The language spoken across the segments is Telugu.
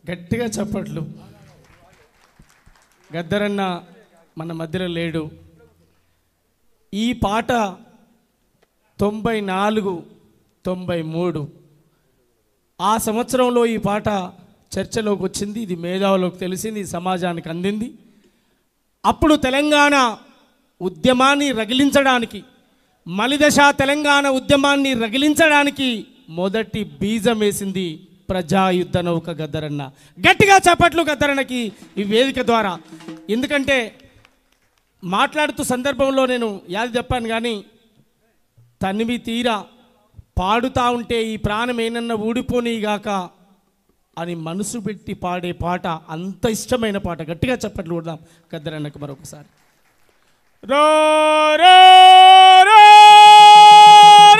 గట్టిగా చప్పట్లు. గద్దరన్న మన మధ్యలో లేడు. ఈ పాట 94, 93 ఆ సంవత్సరంలో ఈ పాట చర్చలోకి వచ్చింది. ఇది మేధావులకు తెలిసింది, సమాజానికి అందింది. అప్పుడు తెలంగాణ ఉద్యమాన్ని రగిలించడానికి, మలిదశ తెలంగాణ ఉద్యమాన్ని రగిలించడానికి మొదటి బీజం వేసింది ప్రజాయుద్ధ నౌక గద్దరన్న. గట్టిగా చప్పట్లు గద్దరన్నకి ఈ వేదిక ద్వారా. ఎందుకంటే మాట్లాడుతూ సందర్భంలో నేను యాది చెప్పాను, కానీ తనివి తీరా పాడుతూ ఉంటే ఈ ప్రాణం ఏనన్నా ఊడిపోనీగాక అని మనసు పెట్టి పాడే పాట, అంత ఇష్టమైన పాట. గట్టిగా చప్పట్లు కొడదాం గద్దరన్నకు మరొకసారి. రో రో రో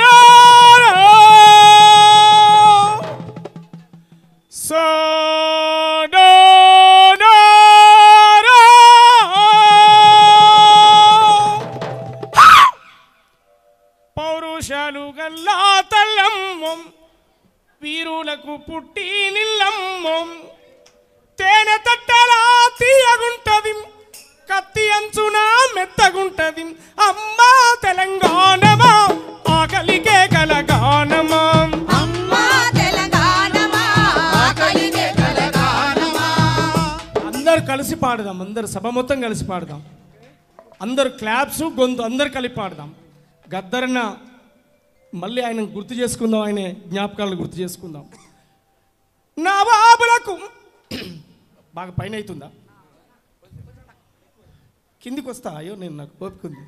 రో సో డో డో రో పౌరుషాలు గల్లా తల్లమ్మం, వీరులకు పుట్టి నిల్లమ్మం, తేనె తట్టలా తీయగుంటది, కత్తి అంచున మెత్తగుంటది, అమ్మా తెలంగాణమా ఆకలికే కలగానమా, అమ్మా తెలంగాణమా ఆకలికే కలగానమా. అందరు కలిసి పాడదాం, అందరు సభ మొత్తం కలిసి పాడదాం, అందరు క్లాప్స్ గొంతు అందరు కలిపి పాడదాం. గద్దరన్న మళ్ళీ ఆయన గుర్తు చేసుకుందాం, ఆయన జ్ఞాపకాలను గుర్తు చేసుకుందాం. నా బాబులకు బాగా పైన అవుతుందా, కిందికి వస్తా, అయ్యో నేను నాకు ఓపికంది.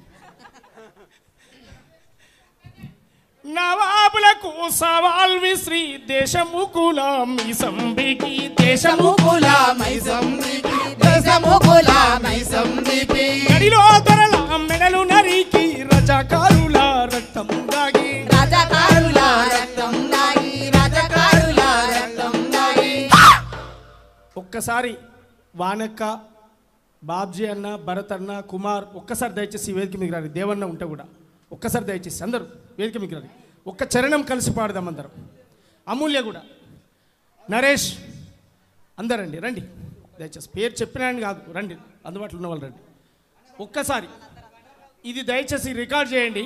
నవాబులకు సవాల్ విశ్రీ దేశము కులామై సంబికి, దేశము కులామై సంబికి, దేశము కులామై సంబికి, గడిలో దొరల మెడలు నరికి రజాకారుల రక్తం దాగి, రజాకారుల రక్తం దాగి, రజాకారుల రక్తం దాగి. ఒక్కసారి వానక్క, బాబ్జీ అన్న, భరత్ అన్న, కుమార్ ఒక్కసారి దయచేసి వేదిక మీకు రాలి. దేవన్న ఉంటే కూడా ఒక్కసారి దయచేసి అందరూ వేదిక మీకు రాలి. ఒక్క చరణం కలిసి పాడదాం అందరం. అమూల్య కూడా, నరేష్ అందరండి, రండి దయచేసి. పేరు చెప్పినాయని కాదు, రండి, అందుబాటులో ఉన్న వాళ్ళు రండి. ఒక్కసారి ఇది దయచేసి రికార్డ్ చేయండి,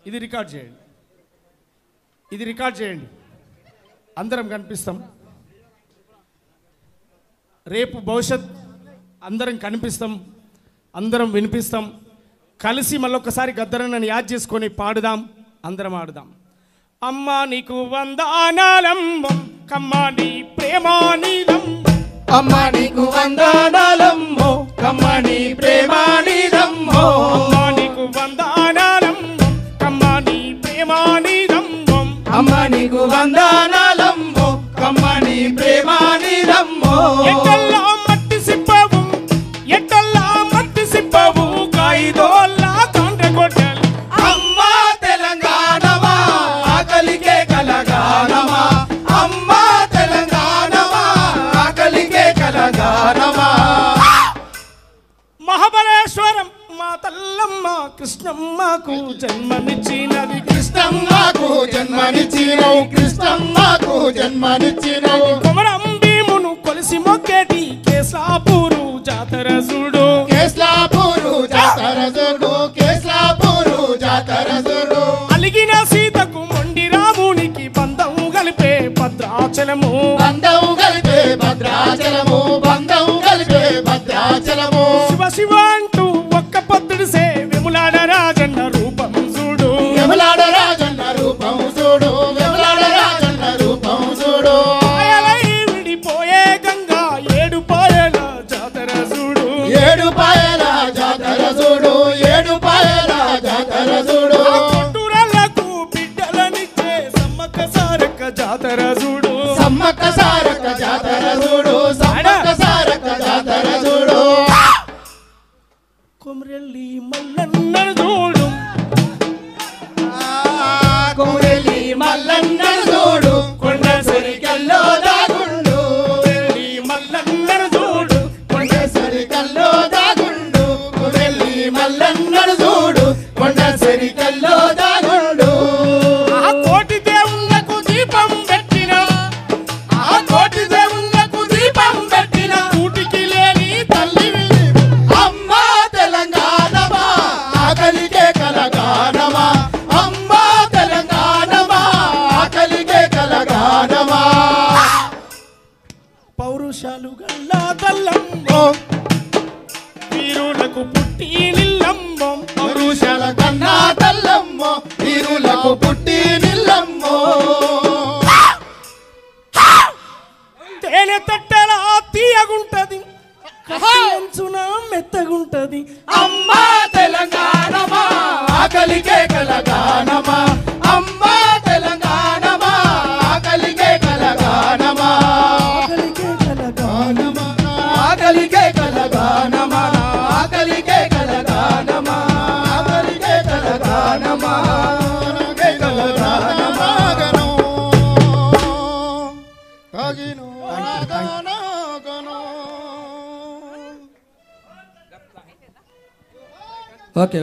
ఇది రికార్డ్ చేయండి, ఇది రికార్డ్ చేయండి. అందరం కనిపిస్తాం, రేపు భవిష్యత్ అందరం కనిపిస్తాం, అందరం వినిపిస్తాం. కలిసి మళ్ళొక్కసారి గద్దరన్నని యాద్ చేసుకొని పాడుదాం, అందరం ఆడుదాం. అమ్మా నీకు వందనాలమ్మం, కమ్మా నీ ప్రేమానిదం, అమ్మా నీకు వందనాలమ్మో, కమ్మా నీ ప్రేమానిదమ్మో, అమ్మా నీకు వందనాలమ్మం, కమ్మా నీ ప్రేమానిదమ్మో, అమ్మా నీకు వందనాలమ్మో, కమ్మా నీ ప్రేమానిదమ్మో. ఎట్టల్లా మట్టి సిప్పవు, ఎట్టల్లా మట్టి సిప్పవు, కాయిదోల్లా తండ్రి కొట్టలు, అమ్మా తెలంగాణమా ఆకలికే కలగానమా, అమ్మా తెలంగాణమా ఆకలికే కలగానమా. మహాబలేశ్వరం మా తల్లమ్మ కృష్ణమ్మకు జన్మనిచ్చినది, కృష్ణమ్మకు జన్మనిచ్చినవు, కృష్ణమ్మకు జన్మనిచ్చినవు, కొమరం భీమును కొలిసి మొక్కేటి కేస్లాపూరు జాతర చూడు, కేస్లాపూరు జాతర చూడు, కేస్లాపూరు జాతర చూడు, అలిగిన సీతకు మొండి రామునికి బంధం కలిపే భద్రాచలము, బంధం కలిపే భద్రాచలము, బంధం కలిపే భద్రాచలము, శివ శివ అంటూ ఒక్క పొద్దుడు సే వెములాడ రాజన్న రూపం చూడు, వెములాడ రాజన్న రూపం చూడు, వెములాడ రాజన్న రూపం చూడు, పాయలై విడిపోయే గంగా ఏడు పాయల జాతర చూడు, ఏడు పాయల జాతర చూడు, ఏడు పాయల జాతర చూడు, కొట్టురలకు బిడ్డలనిచ్చే సమ్మక్క సారక్క జాతర చూడు, సమ్మక్క సారక్క జాతర చూడు, సమ్మక్క సారక్క జాతర చూడు, కొమరెల్లి మల్లన్న చూడు, కోరెల్లి మల్లన్న చూడు, కొండ సరికల్లో దాగుండు, కొమరెల్లి మల్లన్న చూడు, కొండ సరికల్లో దాగుండు, కోరెల్లి మల్లన్న చూడు, కొండ సరికల్లో దాగుండు, ఆ కోటి దేవుళ్ళకు దీపం పెట్టిన, ఆ కోటి దేవుళ్ళకు దీపం కలగానమా అమ్మా తెలంగాణమా ఆకలికే కలగానమా పౌరుషాలు గల్లా తల్లమ్మో వీరులకు పుట్టి నిల్లమ్మో పౌరుషాల కన్నా తల్లమ్మో వీరులకు పుట్టి నిల్లమ్మో తేనె తట్టెల తీయగుంటది కట్టించున మెత్తగుంటది అమ్మా తెలంగాణమా ఆకలికే కలగానమా అమ్మా తెలంగాణమా ఆకలికే కలగానమా ఆకలికే కలగానమా ఆకలికే కలగానమా ఆకలికే కలగానమా ఆకలికే కలగానమా కాగినో ఓకే